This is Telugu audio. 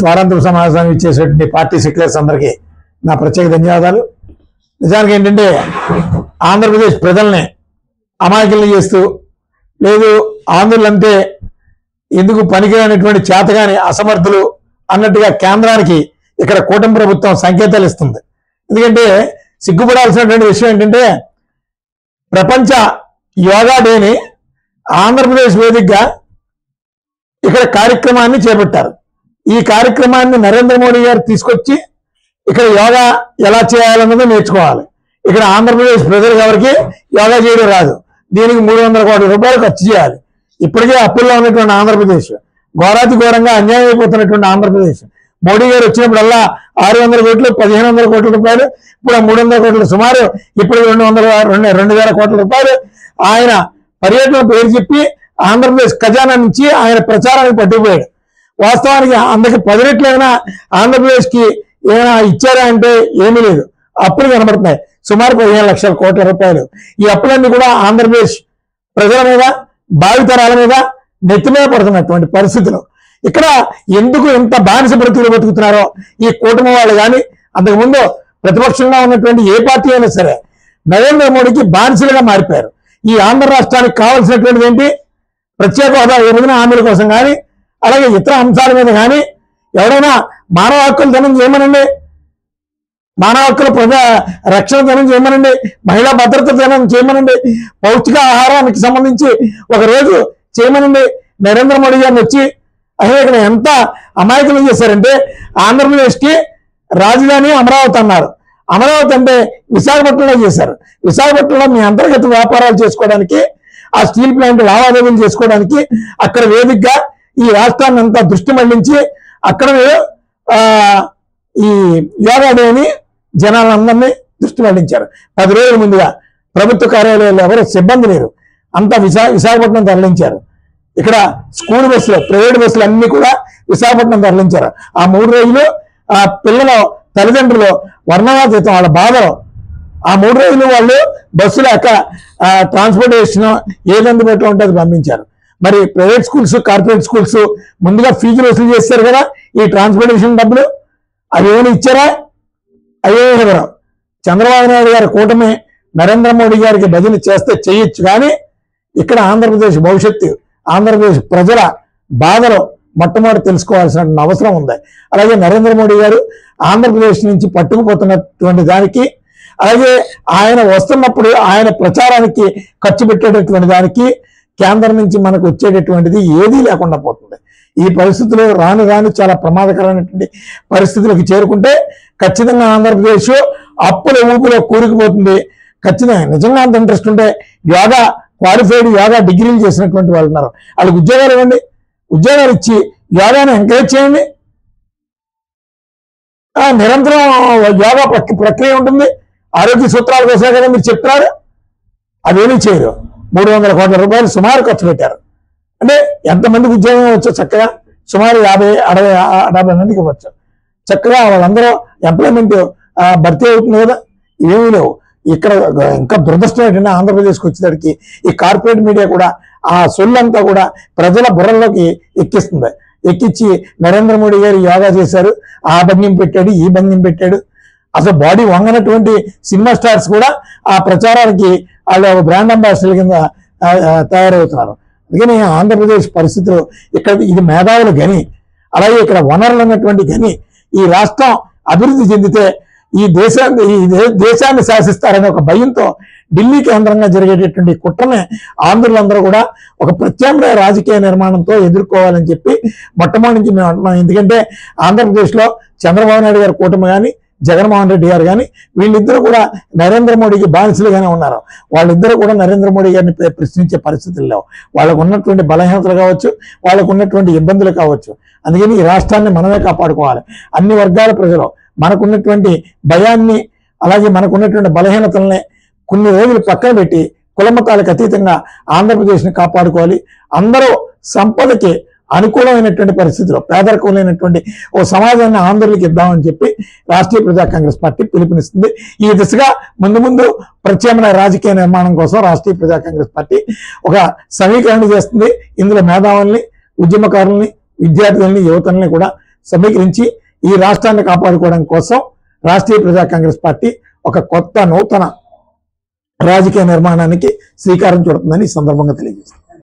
వారాంతర సమావేశానికి ఇచ్చేసేటువంటి పార్టీ సెక్రటరీస్ అందరికీ నా ప్రత్యేక ధన్యవాదాలు. నిజానికి ఏంటంటే ఆంధ్రప్రదేశ్ ప్రజల్ని అమాయకుల్ని చేస్తూ, లేదు ఆంధ్రులంటే ఎందుకు పనికిరానటువంటి చేతగాని అసమర్థులు అన్నట్టుగా కేంద్రానికి ఇక్కడ కూటమి ప్రభుత్వం సంకేతాలు ఇస్తుంది. ఎందుకంటే సిగ్గుపడాల్సినటువంటి విషయం ఏంటంటే ప్రపంచ యోగా డేని ఆంధ్రప్రదేశ్ వేదికగా ఇక్కడ కార్యక్రమాన్ని చేపట్టారు. ఈ కార్యక్రమాన్ని నరేంద్ర మోడీ గారు తీసుకొచ్చి ఇక్కడ యోగా ఎలా చేయాలన్నది నేర్చుకోవాలి. ఇక్కడ ఆంధ్రప్రదేశ్ ప్రజలకు ఎవరికి యోగా చేయడం రాదు. దీనికి 300 కోట్ల రూపాయలు ఖర్చు చేయాలి. ఇప్పటికే అప్పుల్లో ఉన్నటువంటి ఆంధ్రప్రదేశ్, ఘోరాతి ఘోరంగా అన్యాయం అయిపోతున్నటువంటి ఆంధ్రప్రదేశ్, మోడీ గారు వచ్చినప్పుడల్లా 600 కోట్లు 1500 కోట్ల రూపాయలు, ఇప్పుడు 300 కోట్లు, సుమారు ఇప్పుడు 2000 కోట్ల రూపాయలు ఆయన పర్యటన పేరు చెప్పి ఆంధ్రప్రదేశ్ ఖజానా నుంచి ఆయన ప్రచారానికి పట్టుకుపోయాడు. వాస్తవానికి అందుకు 10 రెట్లైనా ఆంధ్రప్రదేశ్కి ఏమైనా ఇచ్చారా అంటే ఏమీ లేదు. అప్పులు కనబడుతున్నాయి, సుమారు 15 లక్షల కోట్ల రూపాయలు. ఈ అప్పులన్నీ కూడా ఆంధ్రప్రదేశ్ ప్రజల మీద, భావితరాల మీద నెత్తి మీద పడుతున్నటువంటి పరిస్థితులు. ఇక్కడ ఎందుకు ఇంత బానిస బ్రతుకులు బతుకుతున్నారో ఈ కూటమి వాళ్ళు కానీ, అంతకుముందు ప్రతిపక్షంగా ఉన్నటువంటి ఏ పార్టీ అయినా సరే నరేంద్ర మోడీకి బానిసలుగా మారిపోయారు. ఈ ఆంధ్ర రాష్ట్రానికి కావాల్సినటువంటిది ఏంటి? ప్రత్యేక హోదా విభజన హామీల కోసం కానీ, అలాగే ఇతర అంశాల మీద కానీ ఎవరైనా మానవ హక్కులు ధనం చేయమనండి, మానవ హక్కుల ప్రజా రక్షణ ధనం చేయమనండి, మహిళా భద్రత ధనం చేయమనండి, పౌష్టిక ఆహారానికి సంబంధించి ఒక రోజు చేయమనండి. నరేంద్ర మోడీ గారిని వచ్చి అసలు ఇక్కడ ఎంత అమాయకులు చేశారంటే ఆంధ్రప్రదేశ్కి రాజధాని అమరావతి అన్నారు. అమరావతి అంటే విశాఖపట్నంలో చేశారు. విశాఖపట్నంలో మీ అంతర్గత వ్యాపారాలు చేసుకోవడానికి, ఆ స్టీల్ ప్లాంట్ లావాదేవీలు చేసుకోవడానికి అక్కడ వేదికగా ఈ రాష్ట్రాన్ని అంతా దృష్టి మళ్లించి అక్కడ ఈ యోగా డేని జనాలందరినీ దృష్టి మళ్లించారు. 10 రోజుల ముందుగా ప్రభుత్వ కార్యాలయాల్లో ఎవరు సిబ్బంది లేరు, అంతా విశాఖపట్నం తరలించారు. ఇక్కడ స్కూల్ బస్సులు, ప్రైవేట్ బస్సులు అన్ని కూడా విశాఖపట్నం తరలించారు. ఆ 3 రోజులు ఆ పిల్లల తల్లిదండ్రులు వర్ణనాతీతం, వాళ్ళ బాధలు. ఆ 3 రోజులు వాళ్ళు బస్సులు అక్కడ ట్రాన్స్పోర్టేషన్ ఏది అందుబాటులో ఉంటే అది పంపించారు. మరి ప్రైవేట్ స్కూల్స్, కార్పొరేట్ స్కూల్స్ ముందుగా ఫీజులు వసూలు చేస్తారు కదా, ఈ ట్రాన్స్పోర్టేషన్ డబ్బులు అవి ఏమైనా ఇచ్చారా? అయ్యే ఎవరు? చంద్రబాబు నాయుడు గారి కూటమి నరేంద్ర మోడీ గారికి బదిలీ చేస్తే చేయొచ్చు, కానీ ఇక్కడ ఆంధ్రప్రదేశ్ భవిష్యత్తు, ఆంధ్రప్రదేశ్ ప్రజల బాధలు మొట్టమొదటి తెలుసుకోవాల్సిన అవసరం ఉంది. అలాగే నరేంద్ర మోడీ గారు ఆంధ్రప్రదేశ్ నుంచి పట్టుకుపోతున్నటువంటి దానికి, అలాగే ఆయన వస్తున్నప్పుడు ఆయన ప్రచారానికి ఖర్చు పెట్టేటటువంటి దానికి కేంద్రం నుంచి మనకు వచ్చేటటువంటిది ఏదీ లేకుండా పోతుంది. ఈ పరిస్థితులు రాను రాను చాలా ప్రమాదకరమైనటువంటి పరిస్థితులకు చేరుకుంటే ఖచ్చితంగా ఆంధ్రప్రదేశ్ అప్పుల ఊపులో కూరుకుపోతుంది. ఖచ్చితంగా నిజంగా అంత ఇంట్రెస్ట్ ఉంటే యోగా క్వాలిఫైడ్ యోగా డిగ్రీలు చేసినటువంటి వాళ్ళు ఉన్నారు, వాళ్ళకి ఉద్యోగాలు ఇవ్వండి. ఉద్యోగాలు ఇచ్చి యోగాను ఎంకరేజ్ చేయండి. నిరంతరం యోగా ప్రక్రియ ఉంటుంది. ఆరోగ్య సూత్రాల కోసం కదా మీరు చెప్తున్నారు, అవేమీ చేయరు. 300 కోట్ల రూపాయలు సుమారు ఖర్చు పెట్టారు. అంటే ఎంతమందికి ఉద్యోగం ఇవ్వచ్చు? చక్కగా సుమారు 50-60 మందికి ఇవ్వచ్చు. చక్కగా వాళ్ళందరూ ఎంప్లాయ్మెంట్ భర్తీ అవుతుంది కదా. ఏమీ లేవు. ఇక్కడ ఇంకా దురదృష్టం ఏంటంటే ఆంధ్రప్రదేశ్కి వచ్చేసరికి ఈ కార్పొరేట్ మీడియా కూడా ఆ సొల్లంతా కూడా ప్రజల బుర్రల్లోకి ఎక్కిస్తుంది. ఎక్కించి నరేంద్ర మోడీ గారు యోగా చేశారు, ఆ భంగిం పెట్టాడు, ఈ భంగిం పెట్టాడు. అసలు బాడీ వంగనటువంటి సినిమా స్టార్స్ కూడా ఆ ప్రచారానికి వాళ్ళు బ్రాండ్ అంబాసిడర్ కింద తయారవుతున్నారు. అందుకని ఆంధ్రప్రదేశ్ పరిస్థితులు ఇక్కడ ఇది మేధావుల గని, అలాగే ఇక్కడ వనరులు ఉన్నటువంటి గని. ఈ రాష్ట్రం అభివృద్ధి చెందితే ఈ దేశాన్ని శాసిస్తారనే ఒక భయంతో ఢిల్లీ కేంద్రంగా జరిగేటటువంటి కుట్రని ఆంధ్రులందరూ కూడా ఒక ప్రత్యామ్నాయ రాజకీయ నిర్మాణంతో ఎదుర్కోవాలని చెప్పి మొట్టమొదటి నుంచి మేము అంటున్నాం. ఎందుకంటే ఆంధ్రప్రదేశ్లో చంద్రబాబు నాయుడు గారి కూటమి కానీ, జగన్మోహన్ రెడ్డి గారు కానీ వీళ్ళిద్దరూ కూడా నరేంద్ర మోడీకి బానిసలుగానే ఉన్నారు. వాళ్ళిద్దరూ కూడా నరేంద్ర మోడీ గారిని ప్రశ్నించే పరిస్థితులు లేవు. వాళ్ళకు ఉన్నటువంటి బలహీనతలు కావచ్చు, వాళ్ళకు ఉన్నటువంటి ఇబ్బందులు కావచ్చు. అందుకని ఈ రాష్ట్రాన్ని మనమే కాపాడుకోవాలి. అన్ని వర్గాల ప్రజలు మనకున్నటువంటి భయాన్ని, అలాగే మనకున్నటువంటి బలహీనతల్ని కొన్ని రోజులు పక్కన పెట్టి కులమతాలకు అతీతంగా ఆంధ్రప్రదేశ్ని కాపాడుకోవాలి. అందరూ సంపదకి అనుకూలమైనటువంటి పరిస్థితుల్లో పేదరికం లేనటువంటి ఓ సమాజాన్ని ఆంధ్రులకు ఇద్దామని చెప్పి రాష్ట్రీయ ప్రజా కాంగ్రెస్ పార్టీ పిలుపునిస్తుంది. ఈ దిశగా ముందు ప్రత్యామ్నాయ రాజకీయ నిర్మాణం కోసం రాష్ట్రీయ ప్రజా కాంగ్రెస్ పార్టీ ఒక సమీకరణ చేస్తుంది. ఇందులో మేధావుల్ని, ఉద్యమకారుల్ని, విద్యార్థుల్ని, యువతల్ని కూడా సమీకరించి ఈ రాష్ట్రాన్ని కాపాడుకోవడం కోసం రాష్ట్రీయ ప్రజా కాంగ్రెస్ పార్టీ ఒక కొత్త నూతన రాజకీయ నిర్మాణానికి శ్రీకారం చుడుతుందని ఈ సందర్భంగా తెలియజేస్తుంది.